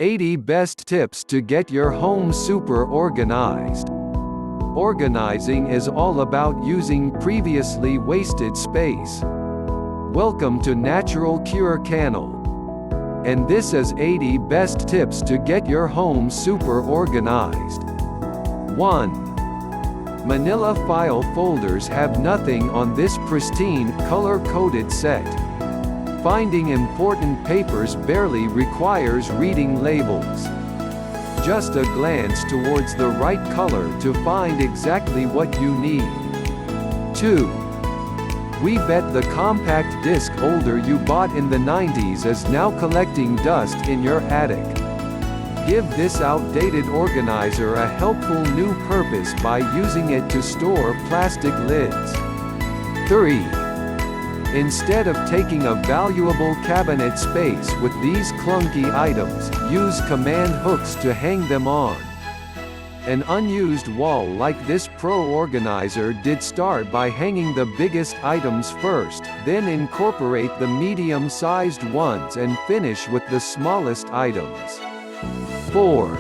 80 Best Tips to Get Your Home Super Organized. Organizing is all about using previously wasted space. Welcome to Natural Cure Channel. And this is 80 Best Tips to Get Your Home Super Organized. 1. Manila file folders have nothing on this pristine, color-coded set. Finding important papers barely requires reading labels. Just a glance towards the right color to find exactly what you need. 2. We bet the compact disc holder you bought in the 90s is now collecting dust in your attic. Give this outdated organizer a helpful new purpose by using it to store plastic lids. 3. Instead of taking a valuable cabinet space with these clunky items, use command hooks to hang them on. An unused wall like this pro organizer did start by hanging the biggest items first, then incorporate the medium-sized ones and finish with the smallest items. 4.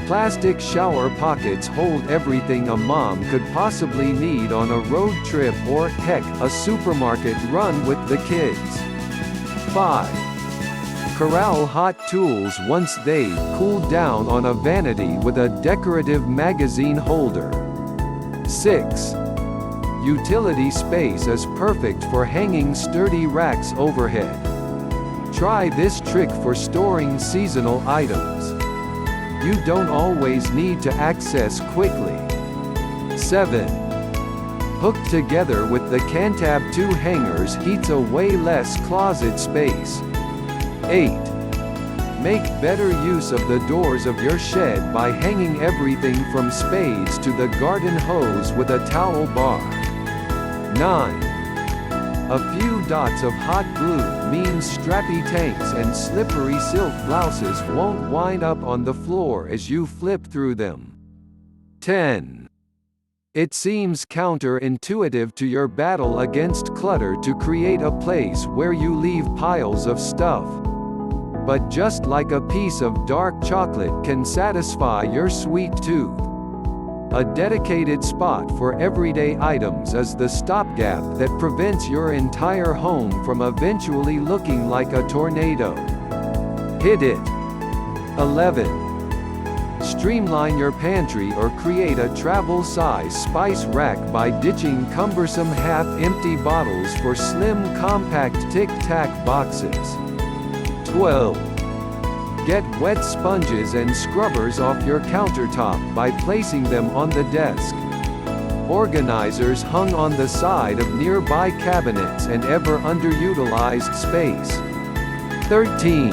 Plastic shower pockets hold everything a mom could possibly need on a road trip or, heck, a supermarket run with the kids. 5. Corral hot tools once they've cooled down on a vanity with a decorative magazine holder. 6. Utility space is perfect for hanging sturdy racks overhead. Try this trick for storing seasonal items. You don't always need to access quickly. 7. Hooked together with the Cantab 2 hangers heats a way less closet space. 8. Make better use of the doors of your shed by hanging everything from spades to the garden hose with a towel bar. 9. A few dots of hot glue means strappy tanks and slippery silk blouses won't wind up on the floor as you flip through them. 10. It seems counterintuitive to your battle against clutter to create a place where you leave piles of stuff. But just like a piece of dark chocolate can satisfy your sweet tooth, a dedicated spot for everyday items is the stopgap that prevents your entire home from eventually looking like a tornado. Hit it! 11. Streamline your pantry or create a travel-size spice rack by ditching cumbersome half-empty bottles for slim compact tic-tac boxes. 12. Get wet sponges and scrubbers off your countertop by placing them on the desk. Organizers hung on the side of nearby cabinets and ever underutilized space. 13.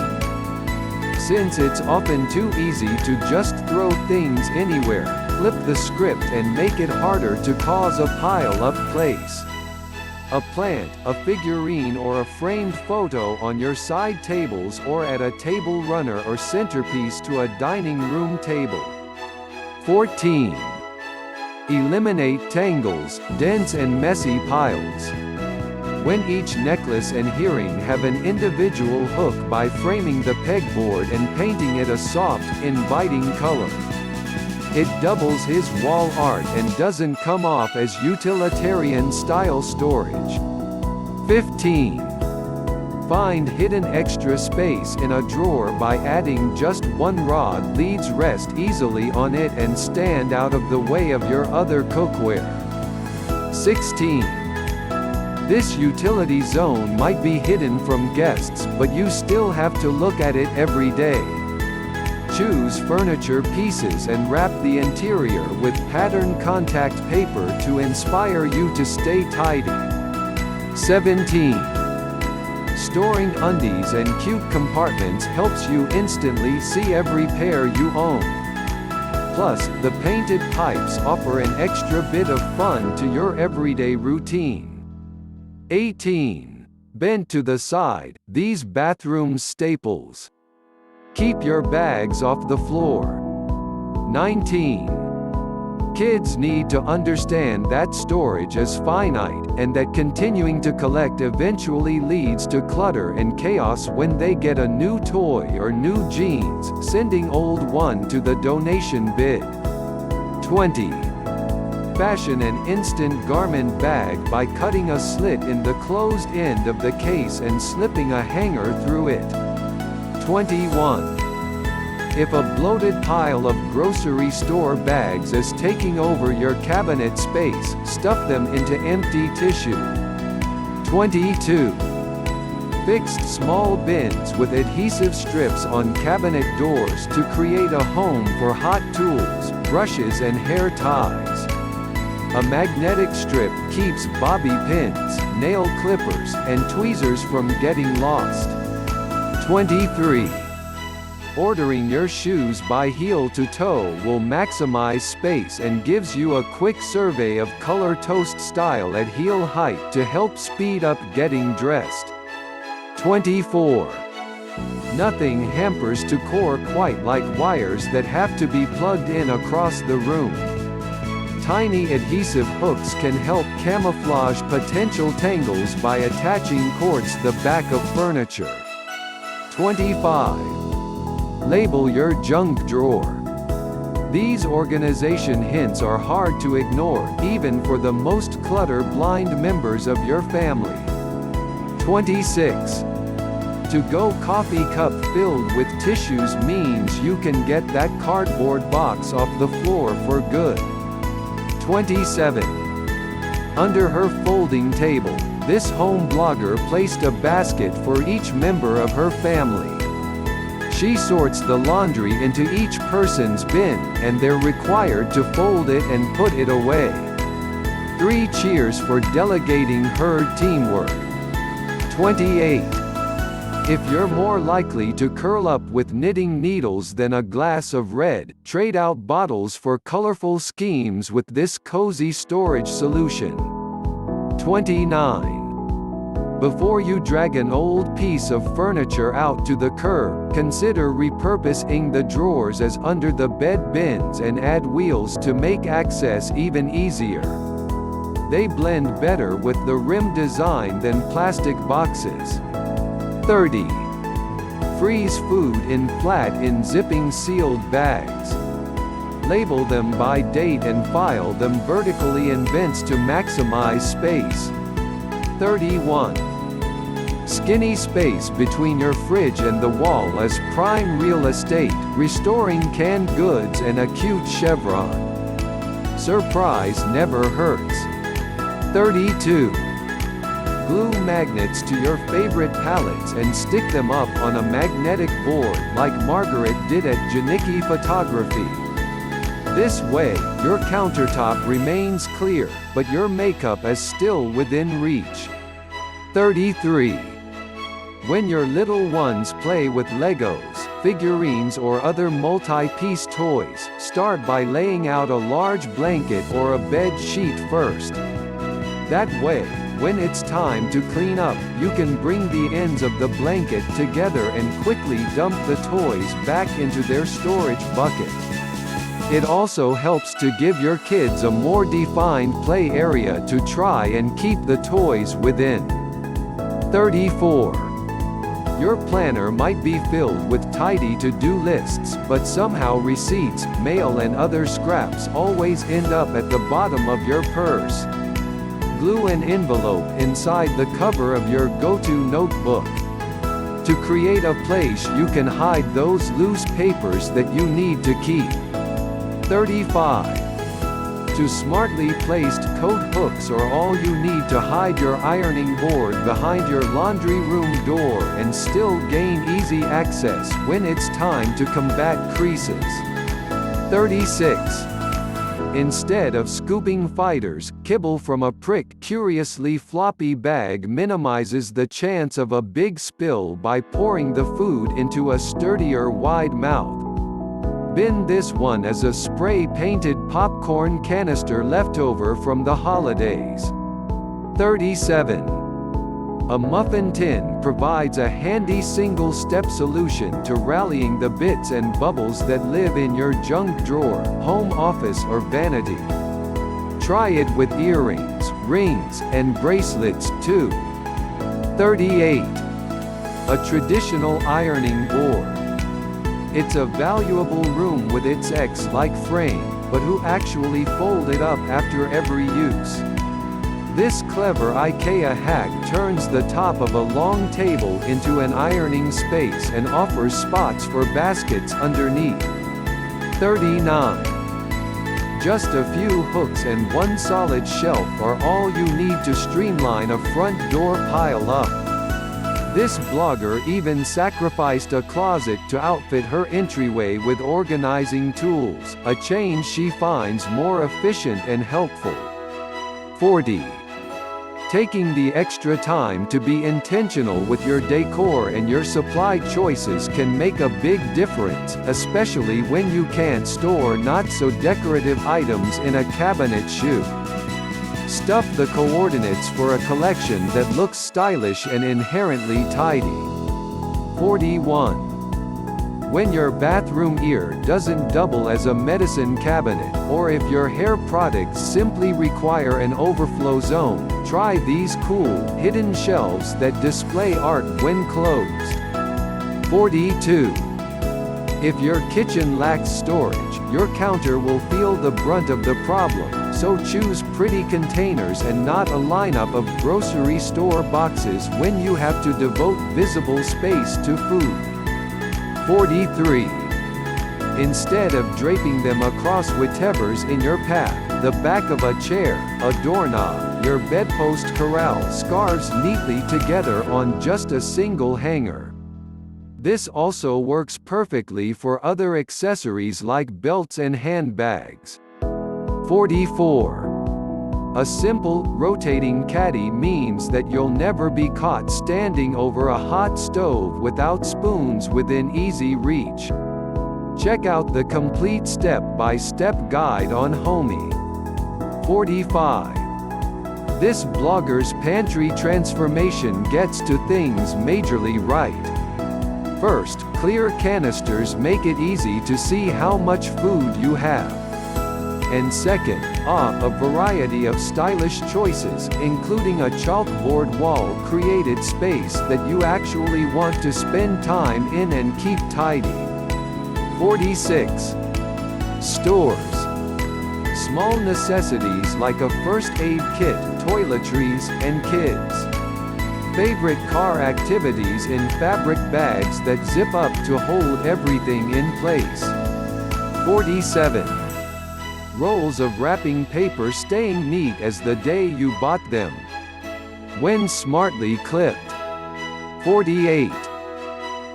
Since it's often too easy to just throw things anywhere, flip the script and make it harder to cause a pile-up place. A plant, a figurine or a framed photo on your side tables or at a table runner or centerpiece to a dining room table. 14. Eliminate tangles, dents and messy piles. When each necklace and earring have an individual hook by framing the pegboard and painting it a soft, inviting color. It doubles his wall art and doesn't come off as utilitarian-style storage. 15. Find hidden extra space in a drawer by adding just one rod. Leads rest easily on it and stand out of the way of your other cookware. 16. This utility zone might be hidden from guests, but you still have to look at it every day. Choose furniture pieces and wrap the interior with patterned contact paper to inspire you to stay tidy. 17. Storing undies and cute compartments helps you instantly see every pair you own. Plus, the painted pipes offer an extra bit of fun to your everyday routine. 18. Bent to the side, these bathroom staples. Keep your bags off the floor. 19. Kids need to understand that storage is finite, and that continuing to collect eventually leads to clutter and chaos when they get a new toy or new jeans, sending old one to the donation bin. 20. Fashion an instant garment bag by cutting a slit in the closed end of the case and slipping a hanger through it. 21. If a bloated pile of grocery store bags is taking over your cabinet space, stuff them into empty tissue. 22. Fixed small bins with adhesive strips on cabinet doors to create a home for hot tools, brushes and hair ties. A magnetic strip keeps bobby pins, nail clippers, and tweezers from getting lost. 23. Ordering your shoes by heel to toe will maximize space and gives you a quick survey of color toast style at heel height to help speed up getting dressed. 24. Nothing hampers decor quite like wires that have to be plugged in across the room. Tiny adhesive hooks can help camouflage potential tangles by attaching cords to the back of furniture. 25. Label your junk drawer. These organization hints are hard to ignore, even for the most clutter-blind members of your family. 26. To-go coffee cup filled with tissues means you can get that cardboard box off the floor for good. 27. Under her folding table, this home blogger placed a basket for each member of her family. She sorts the laundry into each person's bin, and they're required to fold it and put it away. 3 cheers for delegating her teamwork. 28. If you're more likely to curl up with knitting needles than a glass of red, trade out bottles for colorful schemes with this cozy storage solution. 29. Before you drag an old piece of furniture out to the curb, consider repurposing the drawers as under the bed bins and add wheels to make access even easier. They blend better with the rim design than plastic boxes. 30. Freeze food in flat-in zipping sealed bags. Label them by date and file them vertically in vents to maximize space. 31. Skinny space between your fridge and the wall is prime real estate, restoring canned goods and a cute chevron. Surprise never hurts. 32. Glue magnets to your favorite palettes and stick them up on a magnetic board like Margaret did at Janicki Photography. This way, your countertop remains clear, but your makeup is still within reach. 33. When your little ones play with Legos, figurines or other multi-piece toys, start by laying out a large blanket or a bed sheet first. That way, when it's time to clean up, you can bring the ends of the blanket together and quickly dump the toys back into their storage bucket. It also helps to give your kids a more defined play area to try and keep the toys within. 34. Your planner might be filled with tidy to-do lists, but somehow receipts, mail and other scraps always end up at the bottom of your purse. Glue an envelope inside the cover of your go-to notebook. To create a place you can hide those loose papers that you need to keep. 35. To smartly placed coat hooks are all you need to hide your ironing board behind your laundry room door and still gain easy access when it's time to combat creases. 36. Instead of scooping fighters, kibble from a curiously floppy bag minimizes the chance of a big spill by pouring the food into a sturdier wide mouth. Bin this one as a spray-painted popcorn canister leftover from the holidays. 37. A muffin tin provides a handy single-step solution to rallying the bits and bubbles that live in your junk drawer, home office or vanity. Try it with earrings, rings, and bracelets too. 38. A traditional ironing board. It's a valuable room with its X-like frame, but who actually fold it up after every use? This clever IKEA hack turns the top of a long table into an ironing space and offers spots for baskets underneath. 39. Just a few hooks and one solid shelf are all you need to streamline a front door pile-up. This blogger even sacrificed a closet to outfit her entryway with organizing tools, a change she finds more efficient and helpful. 40. Taking the extra time to be intentional with your decor and your supply choices can make a big difference, especially when you can't store not-so-decorative items in a cabinet chute. Stuff the coordinates for a collection that looks stylish and inherently tidy. 41. When your bathroom ear doesn't double as a medicine cabinet, or if your hair products simply require an overflow zone, try these cool, hidden shelves that display art when closed. 42. If your kitchen lacks storage, your counter will feel the brunt of the problem, so choose pretty containers and not a lineup of grocery store boxes when you have to devote visible space to food. 43. Instead of draping them across whatevers in your path, the back of a chair, a doorknob, your bedpost corral scarves neatly together on just a single hanger. This also works perfectly for other accessories like belts and handbags. 44. A simple, rotating caddy means that you'll never be caught standing over a hot stove without spoons within easy reach. Check out the complete step-by-step guide on Homey. 45. This blogger's pantry transformation gets to things majorly right. First, clear canisters make it easy to see how much food you have. And second, a variety of stylish choices, including a chalkboard wall-created space that you actually want to spend time in and keep tidy. 46. Stores. Small necessities like a first aid kit, toiletries, and kids. Favorite car activities in fabric bags that zip up to hold everything in place. 47. Rolls of wrapping paper staying neat as the day you bought them, when smartly clipped. 48.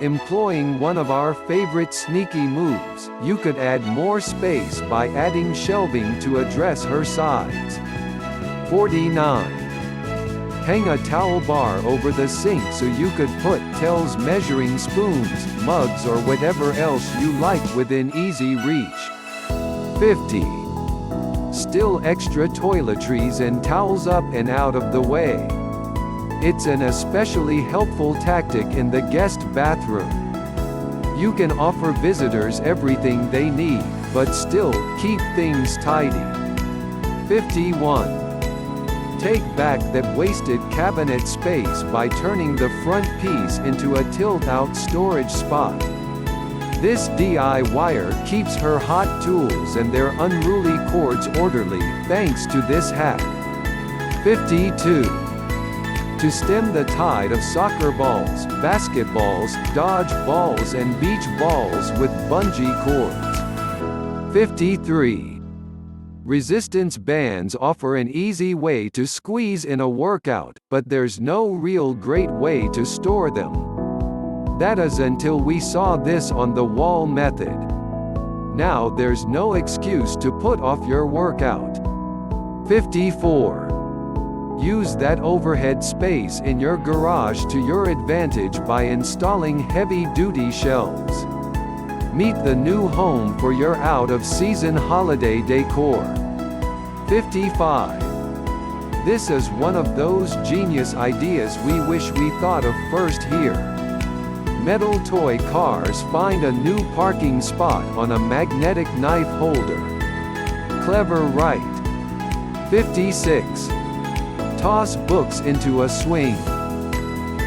Employing one of our favorite sneaky moves, you could add more space by adding shelving to address her sides. 49. Hang a towel bar over the sink so you could put towels, measuring spoons, mugs or whatever else you like within easy reach. 50. Still extra toiletries and towels up and out of the way. It's an especially helpful tactic in the guest bathroom. You can offer visitors everything they need, but still keep things tidy. 51. Take back that wasted cabinet space by turning the front piece into a tilt-out storage spot. This DIYer keeps her hot tools and their unruly cords orderly, thanks to this hack. 52. To stem the tide of soccer balls, basketballs, dodge balls and beach balls with bungee cords. 53. Resistance bands offer an easy way to squeeze in a workout, but there's no real great way to store them. That is until we saw this on the wall method. Now there's no excuse to put off your workout. 54. Use that overhead space in your garage to your advantage by installing heavy-duty shelves. Meet the new home for your out-of-season holiday decor. 55. This is one of those genius ideas we wish we thought of first here. Metal toy cars find a new parking spot on a magnetic knife holder. Clever, right? 56. Toss books into a swing.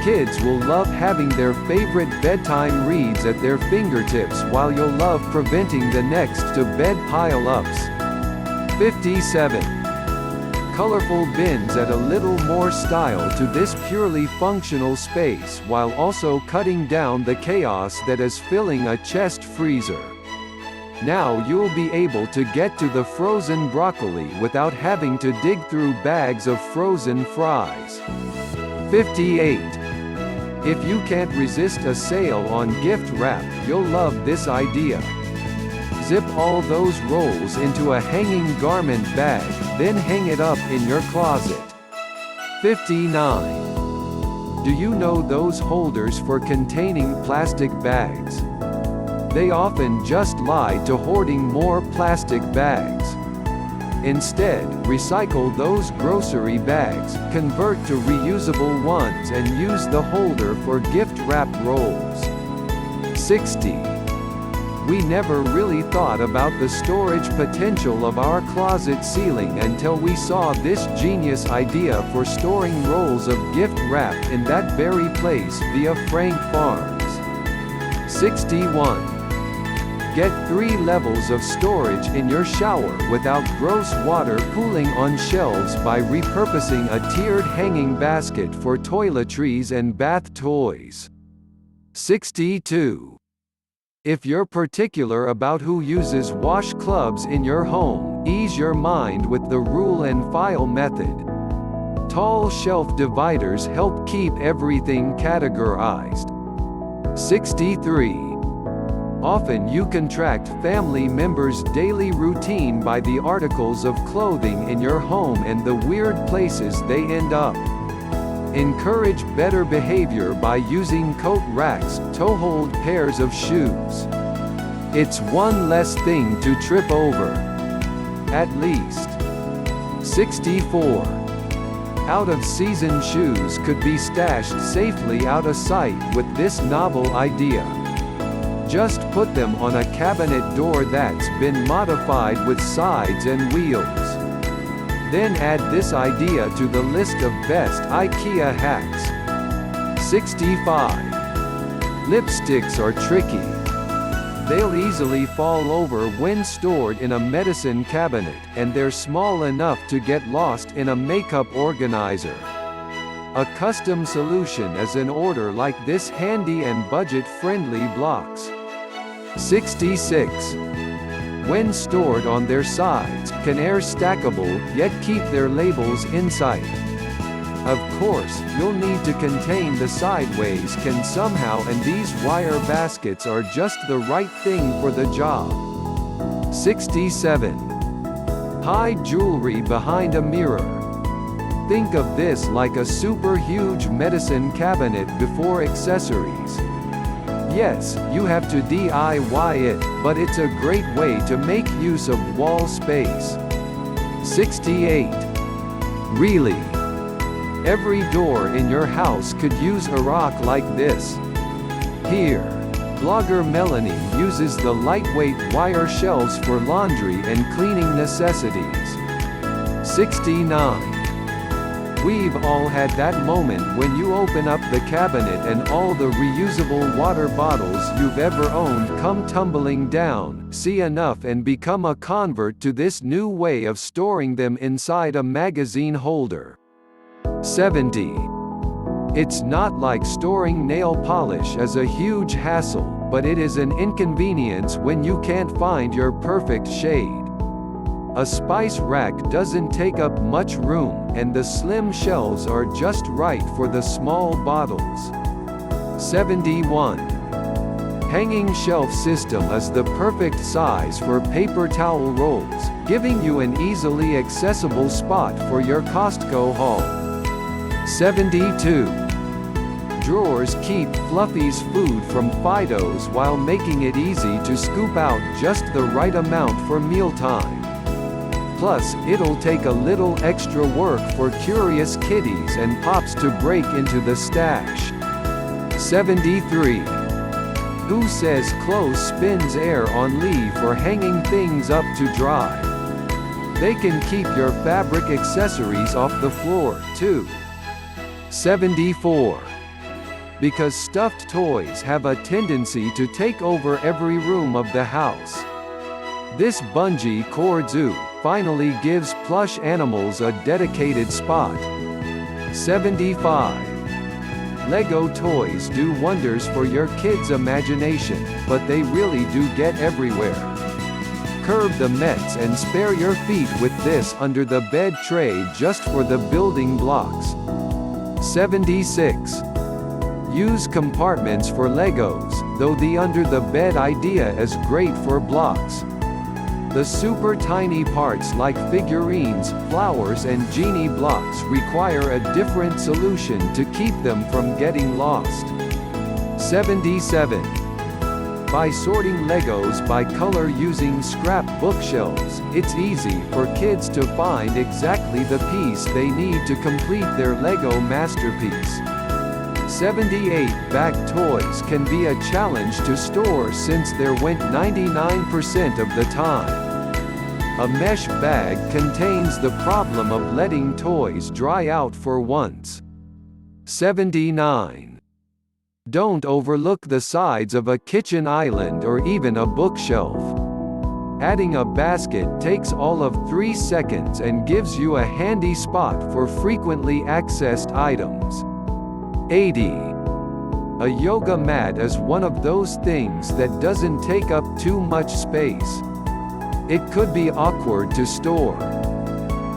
Kids will love having their favorite bedtime reads at their fingertips, while you'll love preventing the next to bed pile-ups. 57. Colorful bins add a little more style to this purely functional space while also cutting down the chaos that is filling a chest freezer. Now you'll be able to get to the frozen broccoli without having to dig through bags of frozen fries. 58. If you can't resist a sale on gift wrap, you'll love this idea. Zip all those rolls into a hanging garment bag, then hang it up in your closet. 59. Do you know those holders for containing plastic bags? They often just lie to hoarding more plastic bags. Instead, recycle those grocery bags, convert to reusable ones and use the holder for gift wrap rolls. 60. We never really thought about the storage potential of our closet ceiling until we saw this genius idea for storing rolls of gift wrap in that very place via Frank Farms. 61. Get 3 levels of storage in your shower without gross water pooling on shelves by repurposing a tiered hanging basket for toiletries and bath toys. 62. If you're particular about who uses wash clubs in your home, ease your mind with the rule and file method. Tall shelf dividers help keep everything categorized. 63. Often you contract family members' daily routine by the articles of clothing in your home and the weird places they end up. Encourage better behavior by using coat racks to hold pairs of shoes. It's one less thing to trip over. At least. 64. Out-of-season shoes could be stashed safely out of sight with this novel idea. Just put them on a cabinet door that's been modified with sides and wheels. Then add this idea to the list of best IKEA hacks. 65. Lipsticks are tricky. They'll easily fall over when stored in a medicine cabinet, and they're small enough to get lost in a makeup organizer. A custom solution is in order like this handy and budget-friendly blocks. 66. When stored on their sides, can air stackable, yet keep their labels inside. Of course, you'll need to contain the sideways can somehow, and these wire baskets are just the right thing for the job. 67. Hide jewelry behind a mirror. Think of this like a super huge medicine cabinet before accessories. Yes, you have to DIY it, but it's a great way to make use of wall space. 68. Really? Every door in your house could use a rock like this. Here, blogger Melanie uses the lightweight wire shelves for laundry and cleaning necessities. 69. We've all had that moment when you open up the cabinet and all the reusable water bottles you've ever owned come tumbling down, see enough and become a convert to this new way of storing them inside a magazine holder. 70. It's not like storing nail polish as a huge hassle, but it is an inconvenience when you can't find your perfect shade. A spice rack doesn't take up much room, and the slim shelves are just right for the small bottles. 71. Hanging shelf system is the perfect size for paper towel rolls, giving you an easily accessible spot for your Costco haul. 72. Drawers keep Fluffy's food from Fido's while making it easy to scoop out just the right amount for mealtime. Plus, it'll take a little extra work for curious kitties and pops to break into the stash. 73. Who says clothes spins air on leave or hanging things up to dry? They can keep your fabric accessories off the floor, too. 74. Because stuffed toys have a tendency to take over every room of the house. This bungee cord zoo finally gives plush animals a dedicated spot. 75. Lego toys do wonders for your kids' imagination, but they really do get everywhere. Curb the mess and spare your feet with this under the bed tray just for the building blocks. 76. Use compartments for Legos, though the under the bed idea is great for blocks. The super tiny parts like figurines, flowers and genie blocks require a different solution to keep them from getting lost. 77. By sorting Legos by color using scrap bookshelves, it's easy for kids to find exactly the piece they need to complete their Lego masterpiece. 78. Back toys can be a challenge to store since they're wet 99% of the time. A mesh bag contains the problem of letting toys dry out for once. 79. Don't overlook the sides of a kitchen island or even a bookshelf. Adding a basket takes all of 3 seconds and gives you a handy spot for frequently accessed items. 80. A yoga mat is one of those things that doesn't take up too much space. It could be awkward to store.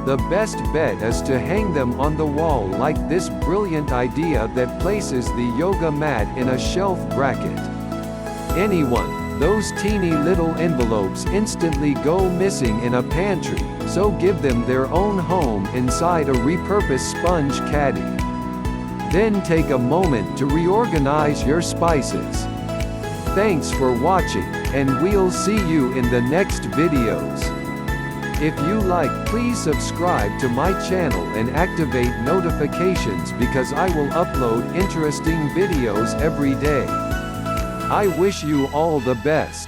The best bet is to hang them on the wall like this brilliant idea that places the yoga mat in a shelf bracket. Anyone, those teeny little envelopes instantly go missing in a pantry, so give them their own home inside a repurposed sponge caddy. Then take a moment to reorganize your spices. Thanks for watching, and we'll see you in the next videos. If you like, please subscribe to my channel and activate notifications because I will upload interesting videos every day. I wish you all the best.